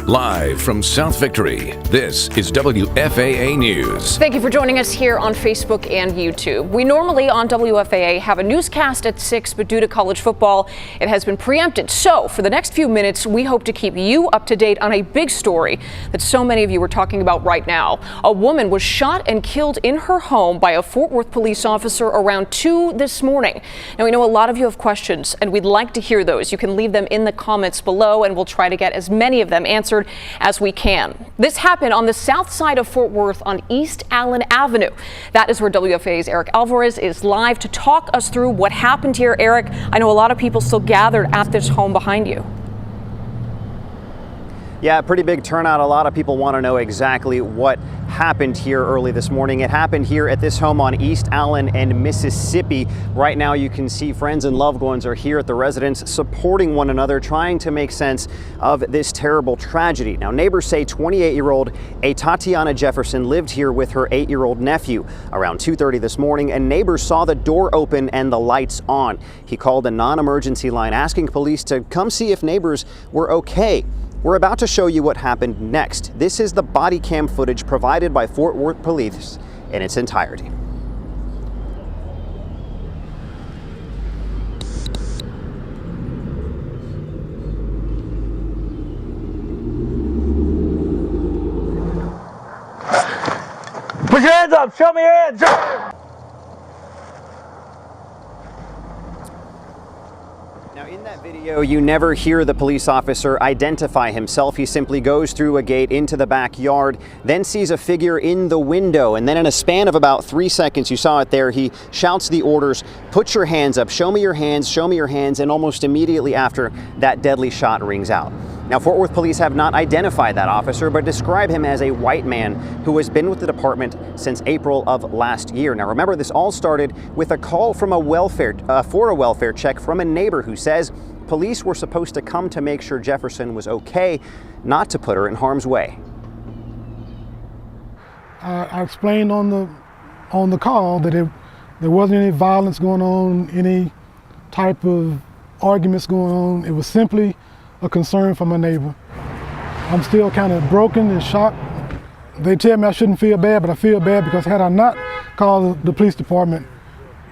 Live from South Victory, this is WFAA News. Thank you for joining us here on Facebook and YouTube. We normally on WFAA have a newscast at 6, but due to college football, it has been preempted. So for the next few minutes, we hope to keep you up to date on a big story that so many of you are talking about right now. A woman was shot and killed in her home by a Fort Worth police officer around 2 this morning. Now, we know a lot of you have questions, and we'd like to hear those. You can leave them in the comments below, and we'll try to get as many of them answered as we can. This happened on the south side of Fort Worth on East Allen Avenue. That is where WFAA's Eric Alvarez is live to talk us through what happened here. Eric, I know a lot of people still gathered at this home behind you. Yeah, pretty big turnout. A lot of people want to know exactly what happened here early this morning. It happened here at this home on East Allen and Mississippi. Right now you can see friends and loved ones are here at the residence supporting one another, trying to make sense of this terrible tragedy. Now, neighbors say 28-year-old Atatiana Jefferson lived here with her 8-year-old nephew around 2:30 this morning, and neighbors saw the door open and the lights on. He called a non-emergency line asking police to come see if neighbors were okay. We're about to show you what happened next. This is the body cam footage provided by Fort Worth Police in its entirety. Put your hands up, show me your hands. Now, in that video, you never hear the police officer identify himself. He simply goes through a gate into the backyard, then sees a figure in the window, and then in a span of about 3 seconds, you saw it there, he shouts the orders, put your hands up, show me your hands, and almost immediately after, that deadly shot rings out. Now, Fort Worth police have not identified that officer, but describe him as a white man who has been with the department since April of last year. Now, remember, this all started with a call from for a welfare check from a neighbor who says police were supposed to come to make sure Jefferson was okay, not to put her in harm's way. I explained on the call that there wasn't any violence going on, any type of arguments going on. It was simply a concern for my neighbor. I'm still kind of broken and shocked. They tell me I shouldn't feel bad, but I feel bad because had I not called the police department,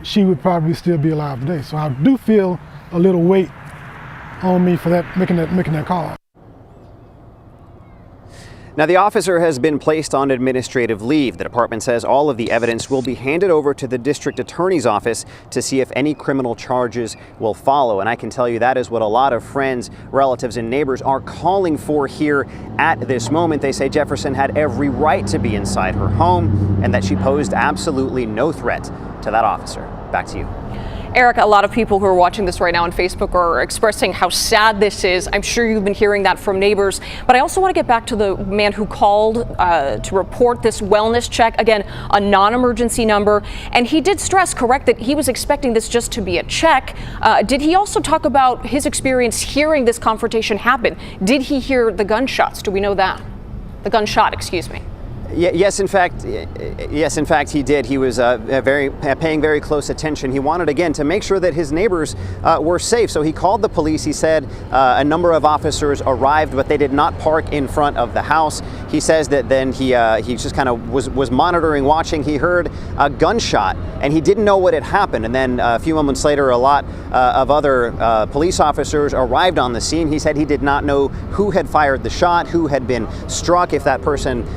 she would probably still be alive today. So I do feel a little weight on me for that, making that call. Now, the officer has been placed on administrative leave. The department says all of the evidence will be handed over to the district attorney's office to see if any criminal charges will follow. And I can tell you that is what a lot of friends, relatives, and neighbors are calling for here at this moment. They say Jefferson had every right to be inside her home and that she posed absolutely no threat to that officer. Back to you. Eric, a lot of people who are watching this right now on Facebook are expressing how sad this is. I'm sure you've been hearing that from neighbors. But I also want to get back to the man who called to report this wellness check. Again, a non-emergency number. And he did stress, correct, that he was expecting this just to be a check. Did he also talk about his experience hearing this confrontation happen? Did he hear the gunshots? Do we know that? The gunshot, excuse me. Yes, in fact, he did. He was paying very close attention. He wanted, again, to make sure that his neighbors were safe. So he called the police. He said a number of officers arrived, but they did not park in front of the house. He says that then he just kind of was monitoring, watching. He heard a gunshot, and he didn't know what had happened. And then a few moments later, a lot of other police officers arrived on the scene. He said he did not know who had fired the shot, who had been struck, if that person,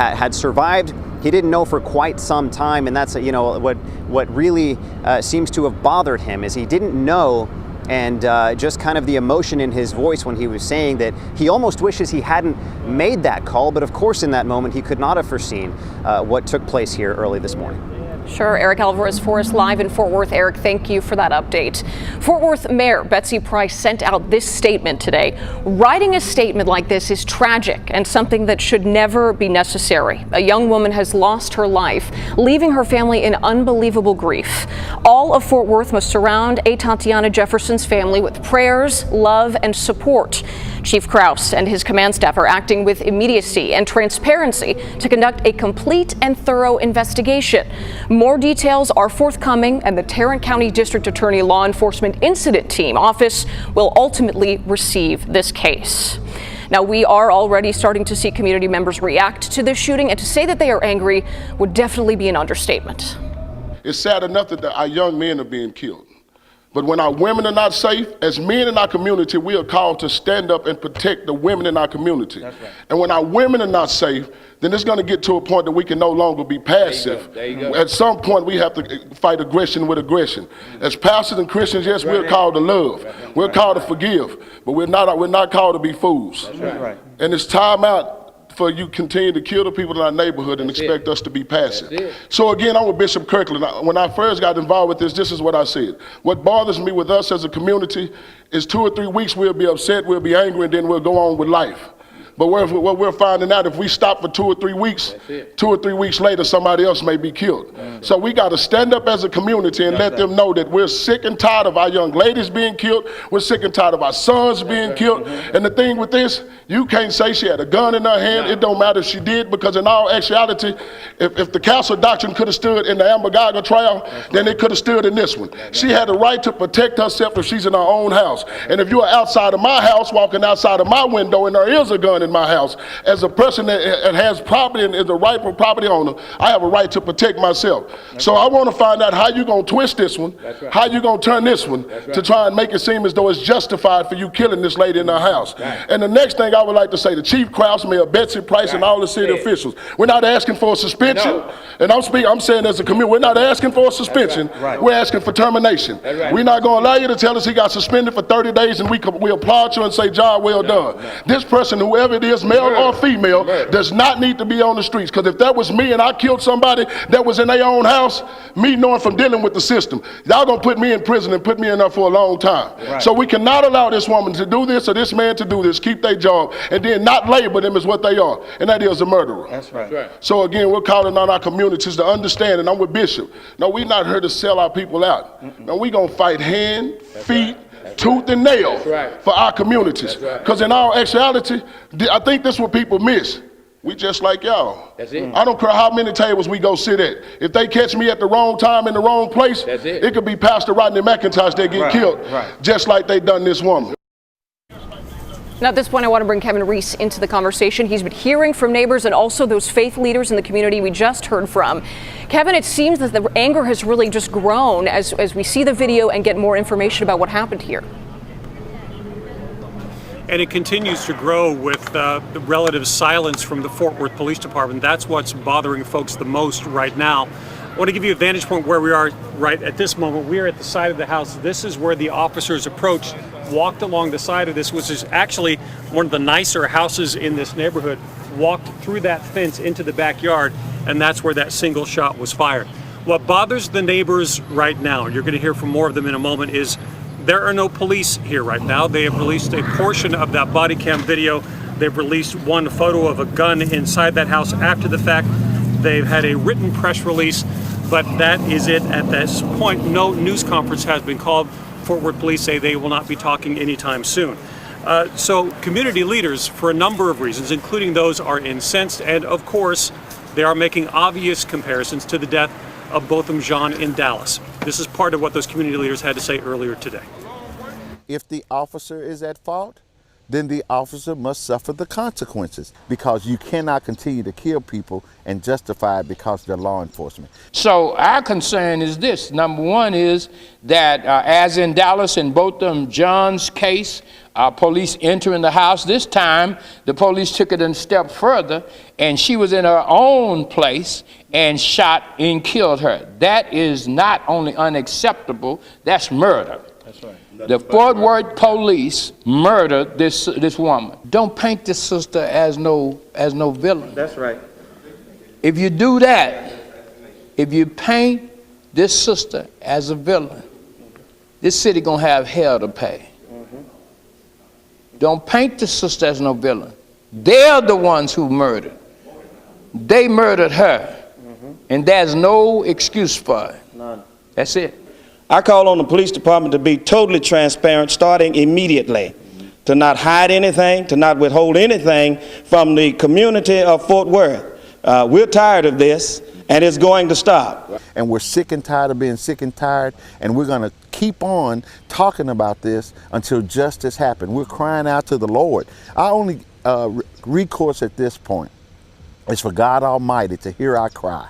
had survived. He didn't know for quite some time, and that's what really seems to have bothered him is he didn't know, and just kind of the emotion in his voice when he was saying that he almost wishes he hadn't made that call, but of course in that moment he could not have foreseen what took place here early this morning. Sure. Eric Alvarez for us live in Fort Worth. Eric, thank you for that update. Fort Worth Mayor Betsy Price sent out this statement today. Writing a statement like this is tragic and something that should never be necessary. A young woman has lost her life, leaving her family in unbelievable grief. All of Fort Worth must surround Atatiana Jefferson's family with prayers, love, and support. Chief Kraus and his command staff are acting with immediacy and transparency to conduct a complete and thorough investigation. More details are forthcoming, and the Tarrant County District Attorney Law Enforcement Incident Team office will ultimately receive this case. Now, we are already starting to see community members react to this shooting, and to say that they are angry would definitely be an understatement. It's sad enough that our young men are being killed. But when our women are not safe, as men in our community, we are called to stand up and protect the women in our community. That's right. And when our women are not safe, then it's going to get to a point that we can no longer be passive. There you go. At some point, we have to fight aggression with aggression. As pastors and Christians, yes, we're called to love. We're called to forgive, but we're not called to be fools. That's right. And it's time out for you continue to kill the people in our neighborhood and expect us to be passive. So again, I'm with Bishop Kirkland. When I first got involved with this is what I said. What bothers me with us as a community is 2 or 3 weeks we'll be upset, we'll be angry, and then we'll go on with life. But what we're finding out, if we stop for 2 or 3 weeks, 2 or 3 weeks later, somebody else may be killed. So we got to stand up as a community and let them know that we're sick and tired of our young ladies being killed. We're sick and tired of our sons being killed. And the thing with this, you can't say she had a gun in her hand. It don't matter if she did, because in all actuality, if the Castle Doctrine could have stood in the Ambergaga trial, then it could have stood in this one. She had a right to protect herself if she's in her own house. And if you are outside of my house, walking outside of my window, and there is a gun in my house, as a person that has property and is the rightful property owner, I have a right to protect myself. So I want to find out how you're going to twist this one, how you're going to turn this one to try and make it seem as though it's justified for you killing this lady in her house. And the next thing I would like to say to Chief Krause, Mayor Betsy Price, and all the city officials, we're not asking for a suspension. And I'm saying as a community, we're not asking for a suspension. We're asking for termination. We're not going to allow you to tell us he got suspended for 30 days and we applaud you and say, job well done. This person, whoever it is, male or female, does not need to be on the streets. Because if that was me and I killed somebody that was in their own house, me knowing from dealing with the system, y'all gonna put me in prison and put me in there for a long time. So we cannot allow this woman to do this or this man to do this, keep their job, and then not label them as what they are, and that is a murderer. That's right. So again, we're calling on our communities to understand, and I'm with Bishop. No, we're not here to sell our people out. No, we're gonna fight hand, feet, tooth and nail for our communities. Because in all actuality, I think this is what people miss. We just like y'all. That's it. I don't care how many tables we go sit at. If they catch me at the wrong time in the wrong place, it could be Pastor Rodney McIntosh that get killed, just like they done this woman. Now, at this point, I want to bring Kevin Reese into the conversation. He's been hearing from neighbors and also those faith leaders in the community we just heard from. Kevin, it seems that the anger has really just grown as we see the video and get more information about what happened here. And it continues to grow with the relative silence from the Fort Worth Police Department. That's what's bothering folks the most right now. I want to give you a vantage point where we are right at this moment. We are at the side of the house. This is where the officers approached, walked along the side of this, which is actually one of the nicer houses in this neighborhood, walked through that fence into the backyard, and that's where that single shot was fired. What bothers the neighbors right now, you're going to hear from more of them in a moment, is there are no police here right now. They have released a portion of that body cam video. They've released one photo of a gun inside that house after the fact. They've had a written press release, but that is it at this point. No news conference has been called. Fort Worth Police say they will not be talking anytime soon. So community leaders, for a number of reasons, including those, are incensed, and of course, they are making obvious comparisons to the death of Botham Jean in Dallas. This is part of what those community leaders had to say earlier today. If the officer is at fault, then the officer must suffer the consequences, because you cannot continue to kill people and justify it because they're law enforcement. So our concern is this. Number one is that as in Dallas in Botham Jean's case, police entering the house. This time the police took it a step further, and she was in her own place and shot and killed her. That is not only unacceptable, that's murder. That's right. The Fort Worth police murdered this woman. Don't paint this sister as no villain. That's right. If you do that, if you paint this sister as a villain, this city gonna have hell to pay. Don't paint the sister as no villain. They're the ones who murdered. They murdered her, and there's no excuse for it. None. That's it. I call on the police department to be totally transparent, starting immediately, to not hide anything, to not withhold anything from the community of Fort Worth. We're tired of this, and it's going to stop. And we're sick and tired of being sick and tired, and we're going to keep on talking about this until justice happens. We're crying out to the Lord. Our only recourse at this point is for God Almighty to hear our cry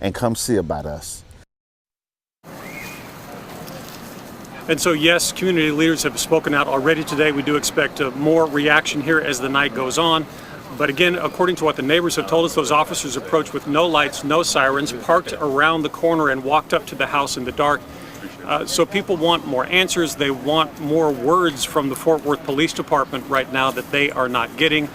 and come see about us. And so, yes, community leaders have spoken out already today. We do expect more reaction here as the night goes on. But again, according to what the neighbors have told us, those officers approached with no lights, no sirens, parked around the corner and walked up to the house in the dark. So people want more answers. They want more words from the Fort Worth Police Department right now that they are not getting.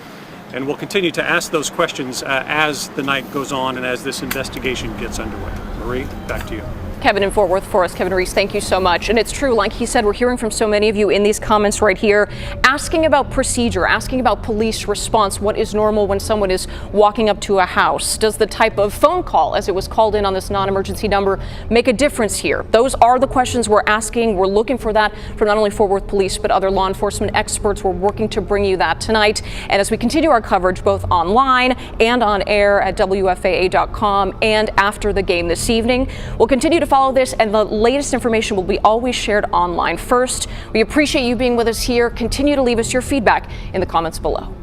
And we'll continue to ask those questions as the night goes on and as this investigation gets underway. Marie, back to you. Kevin in Fort Worth for us. Kevin Reese, thank you so much. And it's true, like he said, we're hearing from so many of you in these comments right here, asking about procedure, asking about police response. What is normal when someone is walking up to a house? Does the type of phone call, as it was called in on this non-emergency number, make a difference here? Those are the questions we're asking. We're looking for that from not only Fort Worth Police, but other law enforcement experts. We're working to bring you that tonight. And as we continue our coverage both online and on air at WFAA.com and after the game this evening, we'll continue to follow this, and the latest information will be always shared online first. We appreciate you being with us here. Continue to leave us your feedback in the comments below.